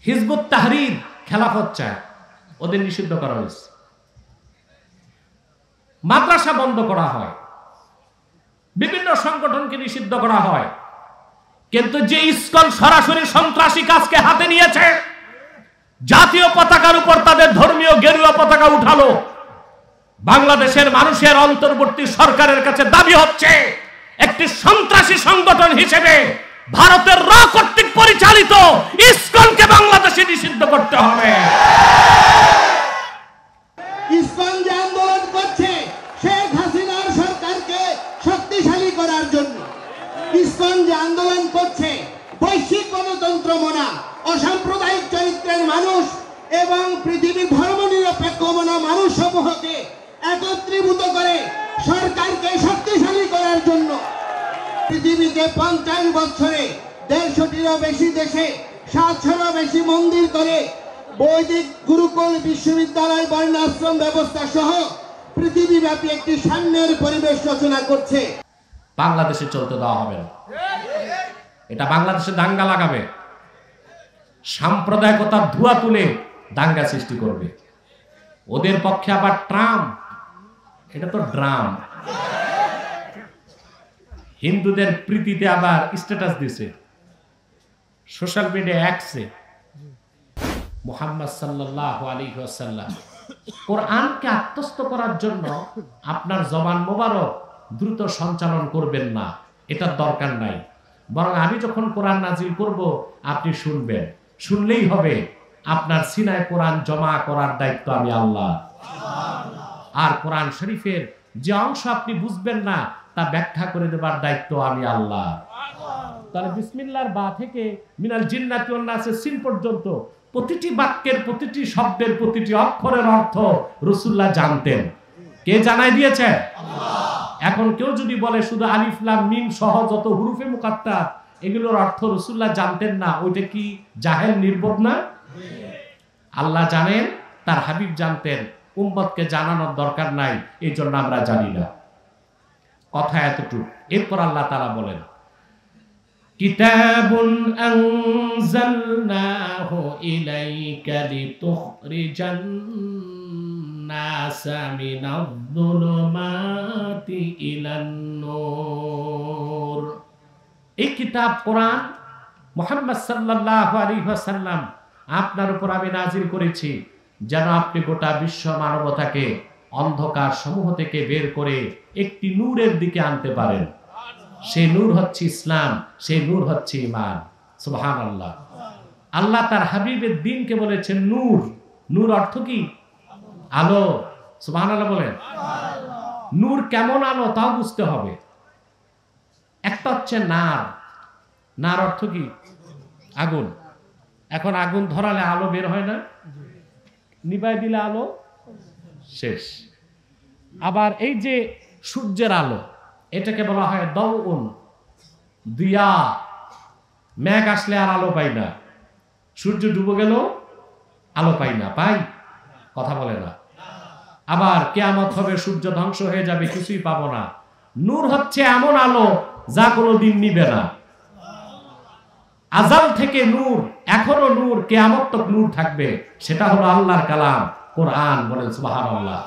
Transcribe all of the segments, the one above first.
Hizb ut Tahrir খেলাফত চায়, ওদের নিষিদ্ধ করা হয়েছে। মাদ্রাসা বন্ধ করা হয়, বিভিন্ন সংগঠনকে নিষিদ্ধ করা হয়, কিন্তু যে ইসকন সরাসরি সন্ত্রাসী কাজকে হাতে নিয়েছে, জাতীয় পতাকার উপর তাদের ধর্মীয় গেরুয়া পতাকা উঠালো, বাংলাদেশের মানুষের অন্তর্বর্তী সরকারের কাছে দাবি হচ্ছে একটি সন্ত্রাসী সংগঠন হিসেবে ভারতের র কর্তৃক পরিচালিত ইসকনকে বাংলাদেশে নিষিদ্ধ করতে হবে। ইসকন যে আন্দোলন করছে শেখ হাসিনার সরকারকে শক্তিশালী করার জন্য, ইসকন যে আন্দোলন করছে বৈশ্বিক গণতন্ত্র মনা, অসাম্প্রদায়িক চরিত্রের মানুষ এবং পৃথিবীর ধর্মনিরপেক্ষ মনা মানুষ সমূহকে একত্রীভূত করে সরকারকে শক্তিশালী করার জন্য পৃথিবীতে 50 বছরে 150-টিরও বেশি দেশে 700-রও বেশি মন্দির করে বৈদিক গুরুকুল, বিশ্ববিদ্যালয়, বর্ণাশ্রম ব্যবস্থা সহ পৃথিবীব্যাপী একটি সাম্যের পরিবেশ রচনা করছে। বাংলাদেশে চলতে দেওয়া হবে না। এটা বাংলাদেশে দাঙ্গা লাগাবে, সাম্প্রদায়িকতার ধোঁয়া তুলে দাঙ্গা সৃষ্টি করবে। ওদের পক্ষে আবার ট্রাম্প, এটা তো ড্রাম, হিন্দুদের প্রীতিতে আবার স্ট্যাটাস দিছে সোশ্যাল মিডিয়া অ্যাক্সে, মুহাম্মদ সাল্লাল্লাহু আলাইহি ওয়াসাল্লাম কোরআনকে আত্মস্থ করার জন্য আপনার জবান মোবারক দ্রুত সঞ্চালন করবেন না, এটার দরকার নাই, বরং আমি যখন কোরআন নাজিল করব আপনি শুনবেন, শুনলেই হবে। আপনার সিনায় কোরআন জমা করার দায়িত্ব আমি আল্লাহ। আর কোরআন শরীফের যে অংশ আপনি বুঝবেন না তা ব্যাখ্যা করে দেবার দায়িত্ব আমি আল্লাহ। তাহলে বিসমিল্লাহর বা থেকে মিনাল জিন্নাতি ওয়ান নাসের সিন পর্যন্ত প্রতিটি বাক্যের, প্রতিটি শব্দের, প্রতিটি অক্ষরের অর্থ রাসূলুল্লাহ জানতেন। কে জানাই দিয়েছে? এখন কেউ যদি বলে শুধু আলিফ লাম মিম সহ যত হুরুফে মুকাত্তার এগুলোর অর্থ রাসূলুল্লাহ জানতেন না, ওইটা কি জাহেল নির্বোধ না? আল্লাহ জানেন, তার হাবিব জানতেন, উম্মতকে জানানোর দরকার নাই, এই জন্য আমরা জানি না। কথা এতটুকু। এরপর আল্লাহ তাআলা বলেন, কিতাবুন আনজালনাহু ইলাইকা লিতুখরিজান নাসা মিনায-যুলুমাতি ইলান-নূর। এই কিতাব কোরআন মুহাম্মদ সাল্লাল্লাহু আলাইহি ওয়াসাল্লাম আপনার উপর আমি নাজিল করেছি যেন আপনি গোটা বিশ্ব মানবতাকে অন্ধকার সমূহ থেকে বের করে একটি নূরের দিকে আনতে পারেন। সেই নূর হচ্ছে ইসলাম, সেই নূর হচ্ছে ঈমান। সুবহানাল্লাহ। আল্লাহ তার হাবিবের দ্বীনকে বলেছেন নূর। নূর অর্থ কি? আলো। সুবহানাল্লাহ বলেন। নূর কেমন আলো তাও বুঝতে হবে। একটা হচ্ছে নার। নার অর্থ কি? আগুন। এখন আগুন ধরালে আলো বের হয় না, নিভাই দিলে আলো শেষ। আবার এই যে সূর্যের আলো, এটাকে বলা হয় দাউন, দিয়া। মেঘ আসলে আর আলো পাই না, সূর্য ডুবে গেল আলো পাই না, পাই? কথা বলে না। আবার কিয়ামত হবে, সূর্য ধ্বংস হয়ে যাবে, কিছুই পাবো না। নূর হচ্ছে এমন আলো যা কোনোদিন নিবে না। আজাল থেকে নূর, এখনো নূর, কিয়ামত তক নূর থাকবে। সেটা হলো আল্লাহর কালাম কোরআন। বলেন সুবহানাল্লাহ।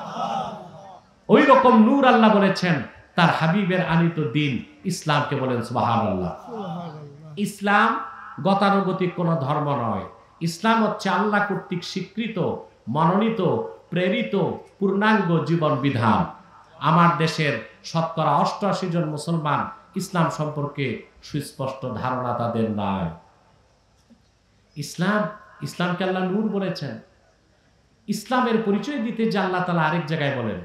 ওই রকম নূর আল্লাহ বলেছেন তার হাবিবের আনিত দিন ইসলামকে। বলেন সুবহানাল্লাহ। ইসলাম গতানুগতিক কোন ধর্ম নয়। ইসলাম হচ্ছে আল্লাহ কর্তৃক স্বীকৃত, মনোনীত, প্রেরিত পূর্ণাঙ্গ জীবন বিধান। আমার দেশের শতকরা 88 জন মুসলমান ইসলাম সম্পর্কে সুস্পষ্ট ধারণা তাদের নাই। ইসলামকে আল্লাহ নূর বলেছেন। ইসলামের পরিচয় দিতে যে আল্লাহ তাআলা আরেক জায়গায় বলেন,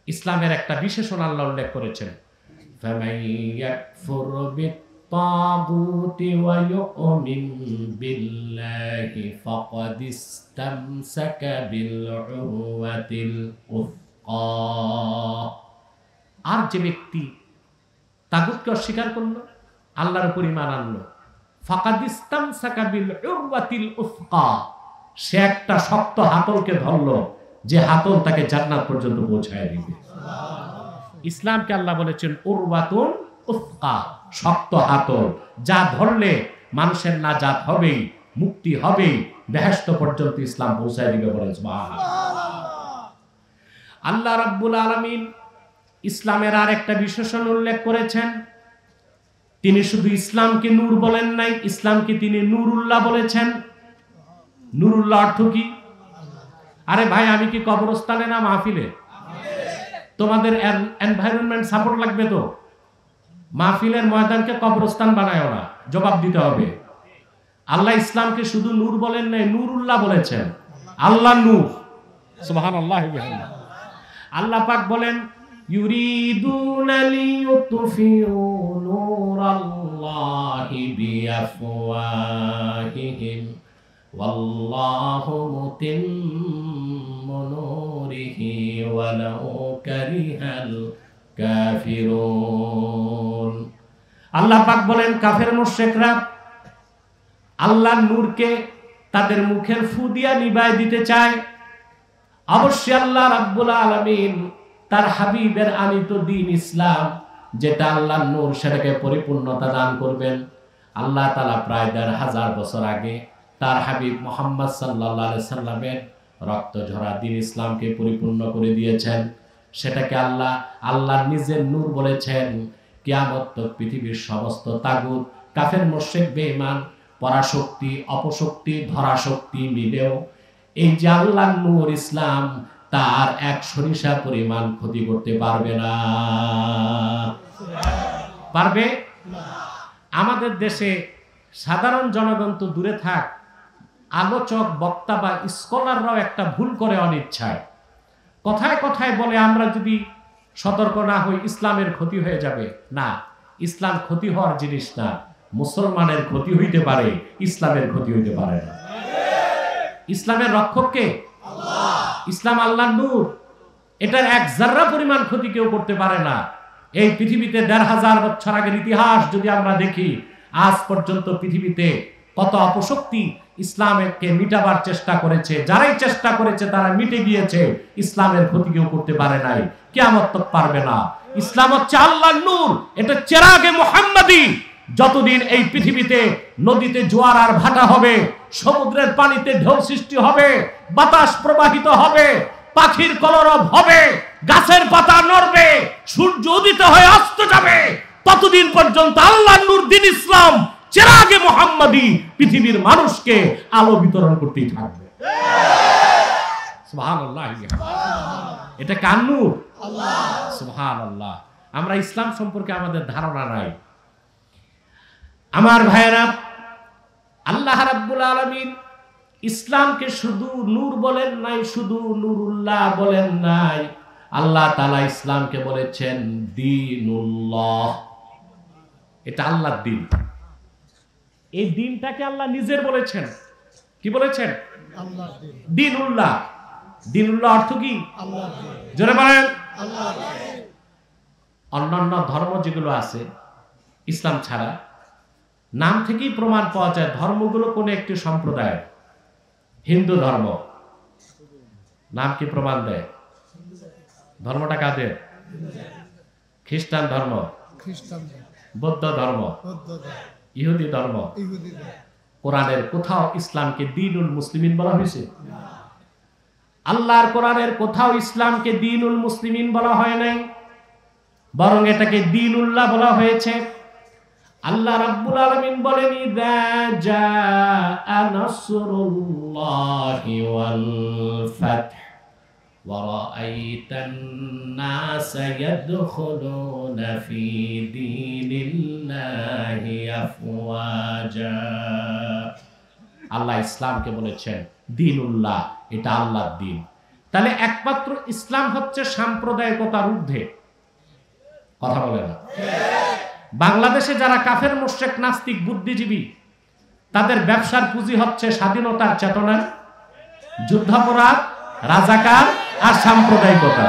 ইসলামের একটা বিশেষণ আল্লাহ উল্লেখ করেছেন, ফামান ইয়াকফুর বিত-তাগুতি ওয়া ইউমিন বিল্লাহি ফাকাদ ইসতামসাকা বিল উরওয়াতিল উসকা। আর যে ব্যক্তি তাগুতকে অস্বীকার করলো, আল্লাহর উপর ঈমান আনলো, ফাকাদ ইসতামসাকা বিল উরওয়াতিল উসকা, সে একটা শক্ত হাতলকে ধরলো যে হাতল তাকে জান্নাত পর্যন্ত পৌঁছায় দিবে। ইসলামকে আল্লাহ বলেছেন উরওয়াতুন উসকা, শক্ত হাতল, যা ধরলে মানুষের নাজাত হবেই, মুক্তি হবে, বেহেশত পর্যন্ত ইসলাম পৌঁছায় দিবে। বলেন সুবহানাল্লাহ। আল্লাহ রাব্বুল আলামিন ইসলামের আর একটা বিশেষণ উল্লেখ করেছেন। তিনি শুধু ইসলামকে নূর বলেন নাই, ইসলামকে তিনি নূরুল্লাহ বলেছেন। নূরুল্লাহ অর্থ কি? আরে ভাই, আমি কি কবরস্থানে না মাহফিলে? তোমাদের এনভায়রনমেন্ট সাপোর্ট লাগবে তো। মাহফিলের ময়দানকে কবরস্থান বানায় না, জবাব দিতে হবে। আল্লাহ ইসলামকে শুধু নূর বলেন নাই, নূরুল্লাহ বলেছেন। আল্লাহ নূর, সুবহানাল্লাহ। আল্লাহ পাক বলেন, ইউরিদুনা লিইউতফিউ নূরাল্লাহি বিআফওয়াহিহিম ওয়াল্লাহু মুতিম্মু নূরিহি ওয়ালাউ কারিহাল কাফিরুন। আল্লাহ পাক বলেন, কাফের মুশরিকরা আল্লাহর নূরকে তাদের মুখের ফু দিয়া নিভায় দিতে চায়। অবশ্যই আল্লাহ রাব্বুল আলামিন তার হাবিবের আনিত দ্বীন ইসলাম, যেটা আল্লাহর নূর, সেটাকে পরিপূর্ণতা দান করবেন। আল্লাহ তাআলা প্রায় ১৫০০ বছর আগে তার হাবিব মুহাম্মদ সাল্লাল্লাহু আলাইহি সাল্লামের রক্ত ঝরা দ্বীন ইসলামকে পরিপূর্ণ করে দিয়েছেন। সেটাকে আল্লাহ নিজের নূর বলেছেন। কিয়ামত তক পৃথিবীর সমস্ত তাগুত, কাফের মুশরিক, বেঈমান, পরাশক্তি, অপশক্তি, ধরাশক্তি মিলেও এই যে আল্লাহর নূর ইসলাম, তার এক সরিষা পরিমাণ ক্ষতি করতে পারবে না। পারবে? আমাদের দেশে সাধারণ জনগণ তো দূরে থাক, আলোচক, বক্তা বা স্কলাররাও একটা ভুল করে অনিচ্ছায়। কথায় কথায় বলে, আমরা যদি সতর্ক না হই ইসলামের ক্ষতি হয়ে যাবে। না, ইসলাম ক্ষতি হওয়ার জিনিস না। মুসলমানের ক্ষতি হইতে পারে, ইসলামের ক্ষতি হইতে পারে না। ইসলামের রক্ষক কে? আল্লাহ। ইসলাম আল্লাহর নূর, এটার এক জাররা পরিমাণ ক্ষতি কেউ করতে পারে না। এই পৃথিবীতে ১৫০০ বছর আগের ইতিহাস যদি আমরা দেখি, আজ পর্যন্ত পৃথিবীতে কত অপশক্তি ইসলামকে মিটাবার চেষ্টা করেছে। যারাই চেষ্টা করেছে তারা মিটে গিয়েছে, ইসলামের ক্ষতি কেউ করতে পারে নাই, কিয়ামত তক পারবে না। ইসলাম হচ্ছে আল্লাহর নূর, এটা চেরাগে মুহাম্মাদি। যতদিন এই পৃথিবীতে নদীতে জোয়ার আর ভাটা হবে, সমুদ্রের পানিতে ঢেউ সৃষ্টি হবে, বাতাস প্রবাহিত হবে, পাখির কলরব হবে, গাছের পাতা নড়বে, সূর্য উদিত হয়ে অস্ত যাবে, ততদিন পর্যন্ত আল্লাহর নূর দ্বীন ইসলাম চেরাগে মুহাম্মাদি পৃথিবীর মানুষকে আলো বিতরণ করতেই থাকবে। সুবহানাল্লাহ। এটা কার নূর? আল্লাহ। সুবহানাল্লাহ। আমরা ইসলাম সম্পর্কে আমাদের ধারণা নাই। আমার ভাইয়েরা, আল্লাহ রাব্বুল আলামিন ইসলামকে শুধু নূর বলেন নাই, শুধু নূরুল্লাহ বলেন নাই। আল্লাহ তাআলা ইসলামকে বলেছেন দ্বীনুল্লাহ। এটা আল্লাহর দ্বীন। এই দ্বীনটাকে আল্লাহ নিজের বলেছেন। কি বলেছেন? আল্লাহর দ্বীন, দ্বীনুল্লাহ। দ্বীনুল্লাহ অর্থ কি? আল্লাহর দ্বীন। জোরে বলেন আল্লাহর দ্বীন। অন্যান্য ধর্ম যেগুলো আছে ইসলাম ছাড়া, নাম থেকেই প্রমাণ পাওয়া যায় ধর্মগুলো কোন একটি সম্প্রদায়। হিন্দু ধর্ম নাম কি প্রমাণ দেয়? ধর্মটা কাদের? খ্রিস্টান ধর্ম, বৌদ্ধ ধর্ম, ইহুদি ধর্ম। কোরআনের কোথাও ইসলামকে দ্বীনুল মুসলিমিন বলা হয়েছে? আল্লাহর কোরআনের কোথাও ইসলামকে দ্বীনুল মুসলিমিন বলা হয় নাই, বরং এটাকে দ্বীনুল্লাহ বলা হয়েছে। আল্লাহ রাব্বুল আলামিন বলেন, ইযা জাআ নাসরুল্লাহি ওয়াল ফাth ওয়া রাআইতান নাসা ইয়াদখুলুনা ফি দীনিল্লাহি আফওয়াজা। আল্লাহ ইসলামকে বলেছেন দ্বীনুল্লাহ, এটা আল্লাহর দ্বীন। তাহলে একমাত্র ইসলাম হচ্ছে সাম্প্রদায়িকতার ঊর্ধ্বে। কথা বলে না? বাংলাদেশে যারা কাফের মুশরিক, নাস্তিক, বুদ্ধিজীবী, তাদের ব্যবসার পুঁজি হচ্ছে স্বাধীনতার চেতনা, যুদ্ধাপরাধ, রাজাকার আর সাম্প্রদায়িকতা।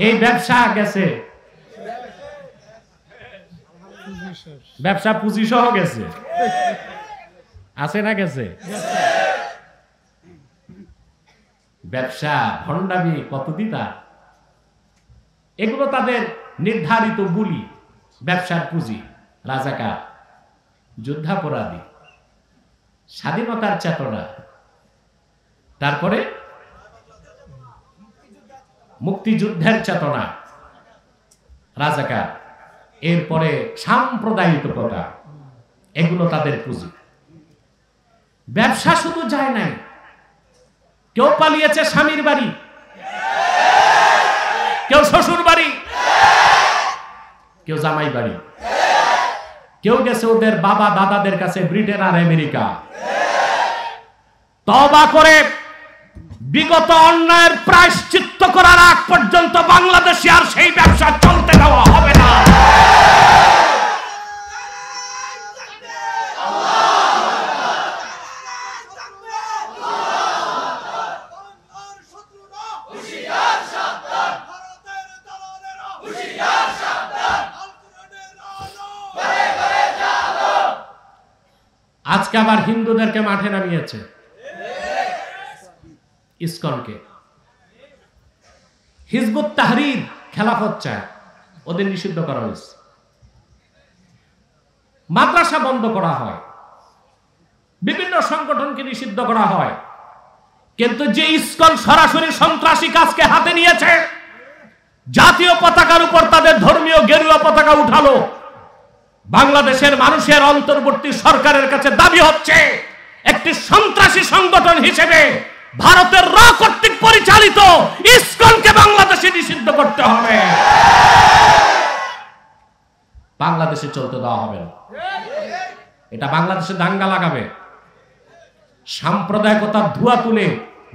এই ব্যবসা গেছে, ব্যবসা পুঁজি সহ গেছে, আছে না গেছে? ব্যবসা, ভণ্ডামি, কত দিতা, এগুলো তাদের নির্ধারিত বুলি, ব্যবসার পুঁজি, রাজাকার। যুদ্ধাপরাধী, স্বাধীনতার চেতনা, তারপরে মুক্তিযুদ্ধের চেতনা, রাজাকার, এরপরে সাম্প্রদায়িকতা, এগুলো তাদের পুঁজি। ব্যবসা শুধু যায় নাই, কেউ পালিয়েছে স্বামীর বাড়ি, কেউ শ্বশুর বাড়ি, কেউ জামাই বাড়ি, কেউ গেছে ওদের বাবা দাদাদের কাছে ব্রিটেন আর আমেরিকা। তওবা করে বিগত অন্যায়ের প্রায়শ্চিত্ত করার আগ পর্যন্ত বাংলাদেশে আর সেই ব্যবসা চলতে দেওয়া হবে না। আজকে আবার হিন্দুদেরকে মাঠে নামিয়েছে, ইসকনকে। হিজবুত তাহরীর খেলাফত চায়, ওদের নিষিদ্ধ করা হয়েছে। মাদ্রাসা বন্ধ করা হয়, বিভিন্ন সংগঠনকে নিষিদ্ধ করা হয়, কিন্তু যে ইসকন সরাসরি সন্ত্রাসী কাজকে হাতে নিয়েছে, জাতীয় পতাকার উপর তাদের ধর্মীয় গেরুয়া পতাকা উঠালো, বাংলাদেশের মানুষের অন্তর্বর্তী সরকারের কাছে দাবি হচ্ছে একটি সন্ত্রাসী সংগঠন হিসেবে ভারতের র কর্তৃক পরিচালিত ইসকনকে বাংলাদেশে নিষিদ্ধ করতে হবে। বাংলাদেশে চলতে দেওয়া হবে না। এটা বাংলাদেশে দাঙ্গা লাগাবে, সাম্প্রদায়িকতার ধোঁয়া তুলে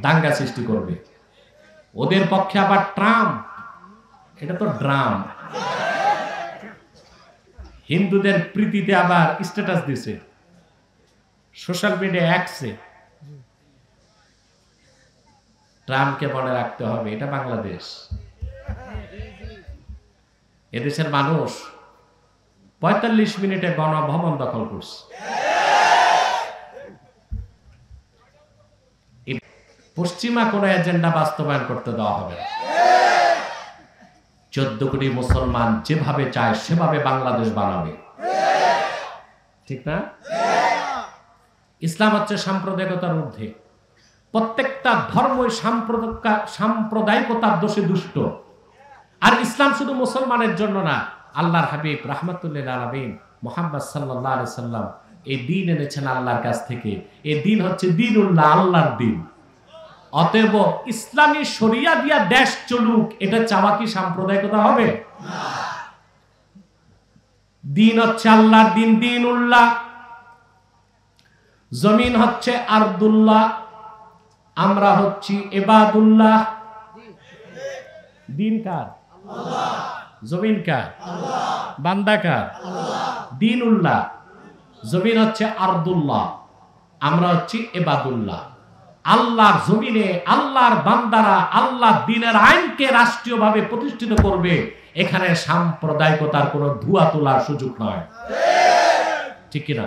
দাঙ্গা সৃষ্টি করবে। ওদের পক্ষে আবার ট্রাম্প, এটা তো ড্রাম। হিন্দুদের প্রীতিতে আবার স্ট্যাটাস দিছে সোশ্যাল মিডিয়া অ্যাক্সে। ট্রাম্পকে মনে রাখতে হবে, এটা বাংলাদেশ। এদেশের মানুষ ৪৫ মিনিটে গণভবন দখল করছে। পশ্চিমা কোন এজেন্ডা বাস্তবায়ন করতে দেওয়া হবে। ১৪ কোটি মুসলমান যেভাবে চায় সেভাবে বাংলাদেশ বানাবে, ঠিক না? ইসলাম হচ্ছে সাম্প্রদায়িকতার ঊর্ধ্বে। প্রত্যেকটা ধর্মই সাম্প্রদায়িকতার দোষে দুষ্ট। আর ইসলাম শুধু মুসলমানের জন্য না, আল্লাহর হাবিব রাহমাতুল্লিল আলামিন মুহাম্মদ সাল্লাল্লাহু আলাইহি সাল্লাম এই দ্বীন এনেছেন আল্লাহর কাছ থেকে। এই দ্বীন হচ্ছে দ্বীনুল্লাহ, আল্লাহর দ্বীন। অতএব ইসলামী শরিয়া দিয়া দেশ চলুক, এটা চাওয়া কি সাম্প্রদায়িকতা হবে? দ্বীন হচ্ছে আল্লাহর দ্বীন, দ্বীনুল্লাহ। জমিন হচ্ছে আরদুল্লাহ, আমরা হচ্ছি ইবাদুল্লাহ। দ্বীন কার? আল্লাহ। জমিন কার? আল্লাহ। বান্দা কার? আল্লাহ। দ্বীনুল্লাহ। জমিন হচ্ছে আরদুল্লাহ, আমরা হচ্ছি ইবাদুল্লাহ। আল্লাহর জমিনে আল্লাহর বান্দারা আল্লাহর দ্বীনের আইনকে রাষ্ট্রীয়ভাবে প্রতিষ্ঠিত করবে। এখানে সাম্প্রদায়িকতার কোনো ধোঁয়া তোলার সুযোগ নয়, ঠিক কিনা?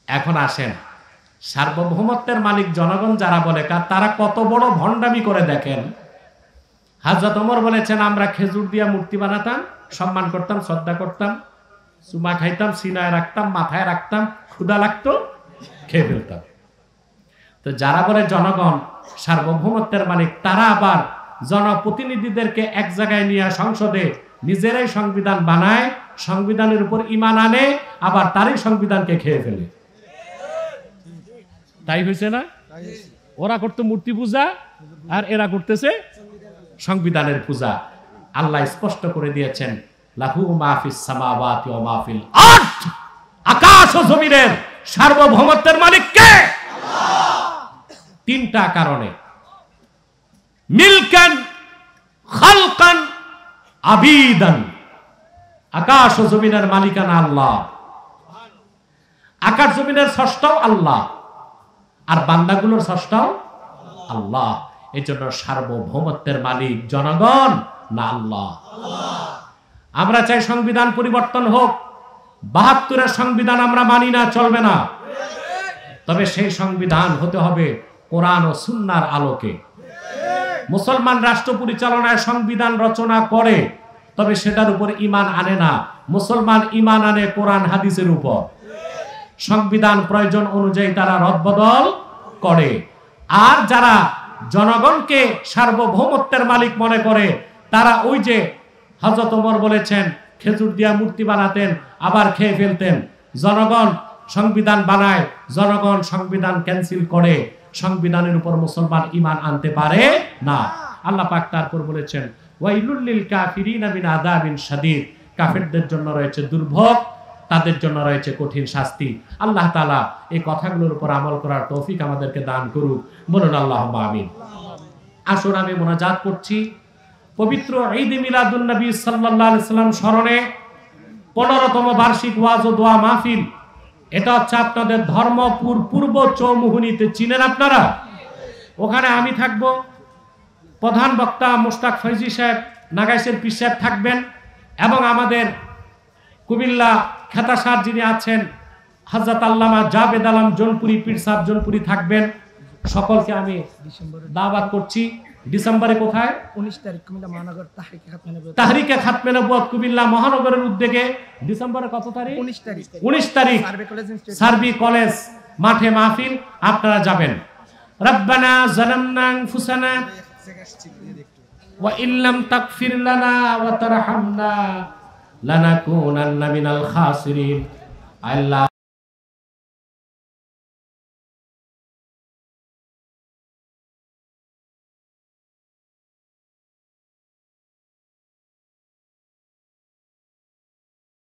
এখন আসেন, সার্বভৌমত্বের মালিক জনগণ যারা বলে তারা কত বড় ভণ্ডামি করে দেখেন। হযরত ওমর বলেছেন, আমরা খেজুর দিয়া মূর্তি বানাতাম, সম্মান করতাম, শ্রদ্ধা করতাম, চুমা খাইতাম, সিনায় রাখতাম, মাথায় রাখতাম, ক্ষুধা লাগতো, খেয়ে ফেলতাম। তো যারা বলে জনগণ সার্বভৌমত্বের মালিক, তারা আবার জনপ্রতিনিধিদেরকে এক জায়গায় নিয়ে সংসদে নিজেরাই সংবিধান বানায়, সংবিধানের উপর ঈমান আনে, আবার তারই সংবিধানকে খেয়ে ফেলে। তাই হয়েছে না? ওরা করতো মূর্তি পূজা আর এরা করতেছে সংবিধানের পূজা। আল্লাহ স্পষ্ট করে দিয়েছেন, লাহু মা ফিস সামাওয়াতি ওয়া মা ফিল আরদ, আকাশ ও জমিনের সার্বভৌমত্বের মালিক কে? আল্লাহ। তিনটা কারণে, মিলকান, খালকান, আবিদান। আকাশ ও জমিনের মালিকানা আল্লাহ। আকাশ জমিনের স্রষ্টাও আল্লাহ, আর বান্দাগুলোর স্রষ্টাও আল্লাহ। এই জন্য সার্বভৌমত্বের মালিক জনগণ না আল্লাহ। আমরা চাই সংবিধান পরিবর্তন হোক। ৭২-এর সংবিধান আমরা মানি না, চলবে না। তবে সেই সংবিধান হতে হবে কোরআন ও সুন্নাহর আলোকে। মুসলমান রাষ্ট্র পরিচালনায় সংবিধান রচনা করে, তবে সেটার উপর ঈমান আনে না। মুসলমান ঈমান আনে কোরআন হাদিসের উপর। সংবিধান প্রয়োজন অনুযায়ী তারা রদবদল করে। আর যারা জনগণকে সার্বভৌমত্বের মালিক মনে করে, তারা ওই যে হযরত ওমর বলেছেন, খেজুর দিয়া মূর্তি বানাতেন আবার খেয়ে ফেলতেন। জনগণ সংবিধান বানায়, জনগণ সংবিধান ক্যান্সেল করে, সংবিধানের উপর মুসলমান ঈমান আনতে পারে না। আল্লাহ পাক তারপর বলেছেন, ওয়াইলুল লিল কাফিরিনা মিন আযাবিন শাদীদ, কাফেরদের জন্য রয়েছে দুর্ভোগ, তাদের জন্য রয়েছে কঠিন শাস্তি। আল্লাহ তাআলা এই কথাগুলোর উপর আমল করার তৌফিক আমাদেরকে দান করুক, বলুন আল্লাহুম্মা আমিন। আসুন আমি মুনাজাত করছি পবিত্র ঈদ মিলাদুন নবী সাল্লাল্লাহু আলাইহি সাল্লাম স্মরণে 15তম বার্ষিক ওয়াজ ও দোয়া মাহফিল। এটা হচ্ছে আপনাদের ধর্মপুর পূর্ব চৌমুহনীতে, চিনেন আপনারা? ওখানে আমি থাকব, প্রধান বক্তা মুশতাক ফৈজি সাহেব, নাগাইশের পীর সাহেব থাকবেন, এবং আমাদের কুমিল্লা খেতাসার যিনি আছেন হযরত আল্লামা জাবেদ আলম জোনপুরি পীর সাহেব জোনপুরি থাকবেন। সকলকে আমি দাওয়াত করছি। ডিসেম্বরে কোথায়? 19 তারিখ কুমিল্লা মহানগর তাহরিকে খাতমে নবুয়ত কুমিল্লা মহানগরের উদ্যোগে ডিসেম্বরে কত তারিখ? 19 তারিখ সার্বি কলেজ মাঠে মাহফিল, আপনারা যাবেন। রব্বানা যালামনা আনফুসানা ওয়া ইল্লাম তাগফির লানা ওয়া তারহামনা লানাকুনান্না মিনাল খাসিরিন। আল্লাহ